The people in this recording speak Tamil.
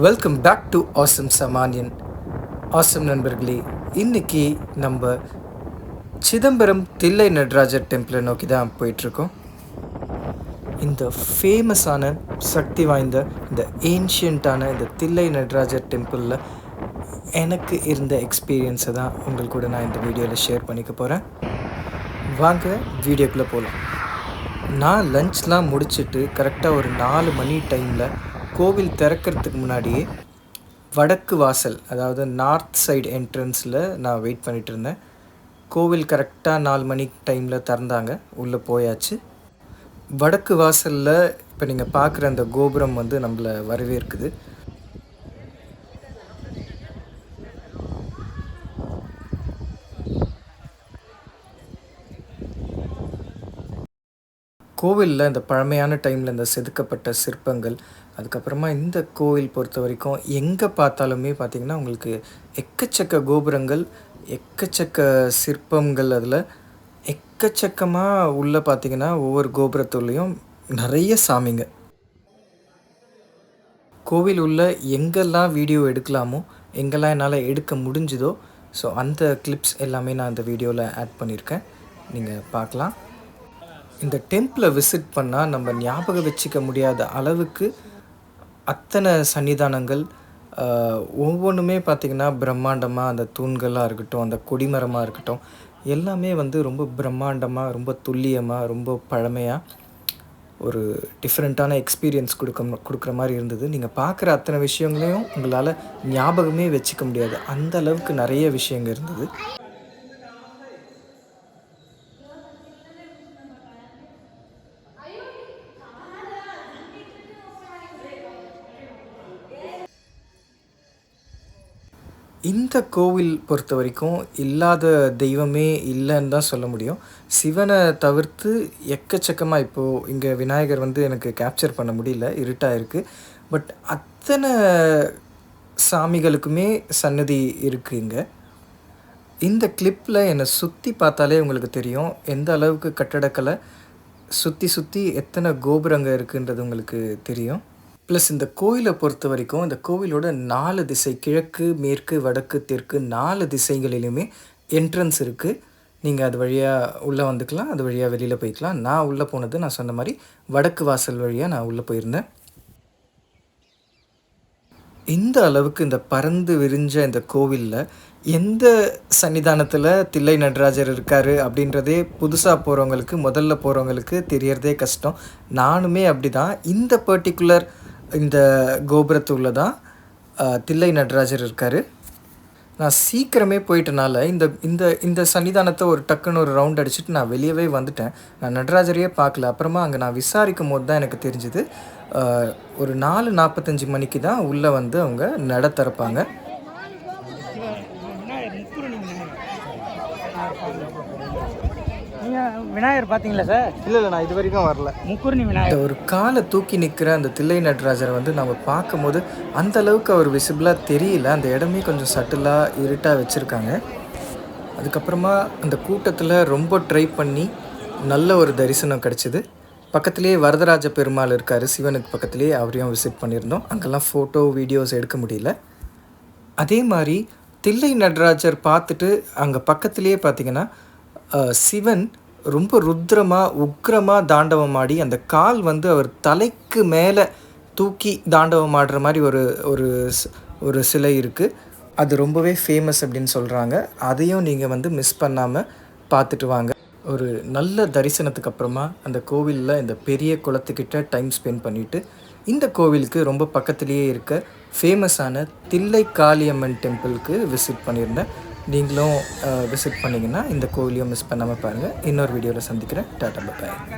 Welcome back to awesome SaamOnion. Awesome நண்பர்களே, இன்றைக்கி நம்ம சிதம்பரம் தில்லை நடராஜர் டெம்பிளை நோக்கி தான் போயிட்டுருக்கோம். இந்த ஃபேமஸான சக்தி வாய்ந்த இந்த ஏன்ஷியண்ட்டான இந்த தில்லை நடராஜர் டெம்பிளில் எனக்கு இருந்த எக்ஸ்பீரியன்ஸை தான் உங்களுக்கு கூட நான் இந்த வீடியோவில் ஷேர் பண்ணிக்க போகிறேன். வாங்க வீடியோக்குள்ளே போகலாம். நான் லஞ்ச்லாம் முடிச்சுட்டு கரெக்டாக ஒரு 4 மணி டைமில் கோவில் திறக்கிறதுக்கு முன்னாடியே வடக்கு வாசல், அதாவது நார்த் சைடு என்ட்ரன்ஸில் நான் வெயிட் பண்ணிகிட்டு இருந்தேன். கோவில் கரெக்டாக 4 மணி டைமில் திறந்தாங்க, உள்ளே போயாச்சு. வடக்கு வாசலில் இப்போ நீங்கள் பார்க்குற அந்த கோபுரம் வந்து நம்மளை வரவேற்குது. கோவிலில் இந்த பழமையான டைமில் இந்த செதுக்கப்பட்ட சிற்பங்கள், அதுக்கப்புறமா இந்த கோவில் பொறுத்த வரைக்கும் எங்கே பார்த்தாலுமே பார்த்திங்கன்னா உங்களுக்கு எக்கச்சக்க கோபுரங்கள், எக்கச்சக்க சிற்பங்கள், அதில் எக்கச்சக்கமாக உள்ளே பார்த்திங்கன்னா ஒவ்வொரு கோபுரத்துலேயும் நிறைய சாமிங்க. கோவில் உள்ள எங்கெல்லாம் வீடியோ எடுக்கலாமோ, எங்கெல்லாம் என்னால் எடுக்க முடிஞ்சுதோ, ஸோ அந்த கிளிப்ஸ் எல்லாமே நான் இந்த வீடியோவில் ஆட் பண்ணியிருக்கேன், நீங்கள் பார்க்கலாம். இந்த டெம்பிளை விசிட் பண்ணால் நம்ம ஞாபகம் வச்சுக்க முடியாத அளவுக்கு அத்தனை சன்னிதானங்கள், ஒவ்வொன்றுமே பார்த்திங்கன்னா பிரம்மாண்டமாக, அந்த தூண்களாக இருக்கட்டும், அந்த கொடிமரமாக இருக்கட்டும், எல்லாமே வந்து ரொம்ப பிரம்மாண்டமாக, ரொம்ப துல்லியமாக, ரொம்ப பழமையாக ஒரு டிஃப்ரெண்ட்டான எக்ஸ்பீரியன்ஸ் கொடுக்குற மாதிரி இருந்தது. நீங்கள் பார்க்குற அத்தனை விஷயங்களையும் உங்களால் ஞாபகமே வச்சுக்க முடியாது, அந்த அளவுக்கு நிறைய விஷயங்கள் இருந்தது. இந்த கோவில் பொறுத்த வரைக்கும் இல்லாத தெய்வமே இல்லைன்னு தான் சொல்ல முடியும். சிவனை தவிர்த்து எக்கச்சக்கமாக, இப்போது இங்கே விநாயகர் வந்து எனக்கு கேப்சர் பண்ண முடியல, இருட்டாக இருக்குது. பட் அத்தனை சாமிகளுக்குமே சன்னதி இருக்குது இங்கே. இந்த கிளிப்பில் என்னை சுற்றி பார்த்தாலே உங்களுக்கு தெரியும் எந்த அளவுக்கு கட்டடக்கலை, சுற்றி எத்தனை கோபுரங்கள் இருக்குன்றது உங்களுக்கு தெரியும். ப்ளஸ் இந்த கோயிலை பொறுத்த வரைக்கும் இந்த கோவிலோட 4 திசை, கிழக்கு, மேற்கு, வடக்கு, தெற்கு 4 திசைகளிலுமே என்ட்ரன்ஸ் இருக்குது. நீங்கள் அது வழியாக உள்ளே வந்துக்கலாம், அது வழியாக வெளியில் போய்க்கலாம். நான் உள்ளே போனது, நான் சொன்ன மாதிரி வடக்கு வாசல் வழியாக நான் உள்ளே போயிருந்தேன். இந்த அளவுக்கு இந்த பறந்து விரிஞ்ச இந்த கோவிலில் எந்த சன்னிதானத்தில் தில்லை நடராஜர் இருக்கார் அப்படின்றதே புதுசாக போகிறவங்களுக்கு, முதல்ல போகிறவங்களுக்கு தெரியறதே கஷ்டம். நானுமே அப்படி தான். இந்த பர்டிகுலர் இந்த கோபுரத்துள்ள தான் தில்லை நடராஜர் இருக்கார். நான் சீக்கிரமே போயிட்டனால இந்த இந்த இந்த சன்னிதானத்தை ஒரு டக்குன்னு ஒரு ரவுண்ட் அடிச்சுட்டு நான் வெளியவே வந்துட்டேன். நான் நடராஜரையே பார்க்கல. அப்புறமா அங்கே நான் விசாரிக்கும் போது தான் எனக்கு தெரிஞ்சுது, ஒரு 4:45 மணிக்கு தான் உள்ளே வந்து அவங்க நட திறப்பாங்க. விநாயகர் பார்த்தீங்களா சார்? இல்லை, நான் இது வரைக்கும் வரல. முக்குருணி விநாயகர். ஒரு காலை தூக்கி நிற்கிற அந்த தில்லை நடராஜரை வந்து நம்ம பார்க்கும்போது அந்த அளவுக்கு அவர் விசிபிளாக தெரியல. அந்த இடமே கொஞ்சம் சட்டிலாக இருட்டாக வச்சுருக்காங்க. அதுக்கப்புறமா அந்த கூட்டத்தில் ரொம்ப ட்ரை பண்ணி நல்ல ஒரு தரிசனம் கிடச்சிது. பக்கத்துலேயே வரதராஜ பெருமாள் இருக்கார், சிவனுக்கு பக்கத்துலேயே, அவரையும் விசிட் பண்ணியிருந்தோம். அங்கெல்லாம் ஃபோட்டோ வீடியோஸ் எடுக்க முடியல. அதே மாதிரி தில்லை நடராஜர் பார்த்துட்டு அங்கே பக்கத்துலேயே பார்த்திங்கன்னா சிவன் ரொம்ப ருத்ரமாக, உக்ரமாக தாண்டவம் ஆடி, அந்த கால் வந்து அவர் தலைக்கு மேலே தூக்கி தாண்டவம் ஆடுற மாதிரி ஒரு சிலை இருக்குது. அது ரொம்பவே ஃபேமஸ் அப்படின்னு சொல்கிறாங்க. அதையும் நீங்கள் வந்து மிஸ் பண்ணாமல் பார்த்துட்டு வாங்க. ஒரு நல்ல தரிசனத்துக்கு அப்புறமா அந்த கோவிலில் இந்த பெரிய குளத்துக்கிட்ட டைம் ஸ்பெண்ட் பண்ணிவிட்டு இந்த கோவிலுக்கு ரொம்ப பக்கத்துலேயே இருக்க ஃபேமஸான தில்லை காளியம்மன் டெம்பிளுக்கு விசிட் பண்ணியிருந்தேன். நீங்களும் விசிட் பண்ணிங்கன்னா இந்த கோவிலையும் மிஸ் பண்ணாமல் பாருங்கள். இன்னொரு வீடியோவில் சந்திக்கிறேன். டாடா, பாய்.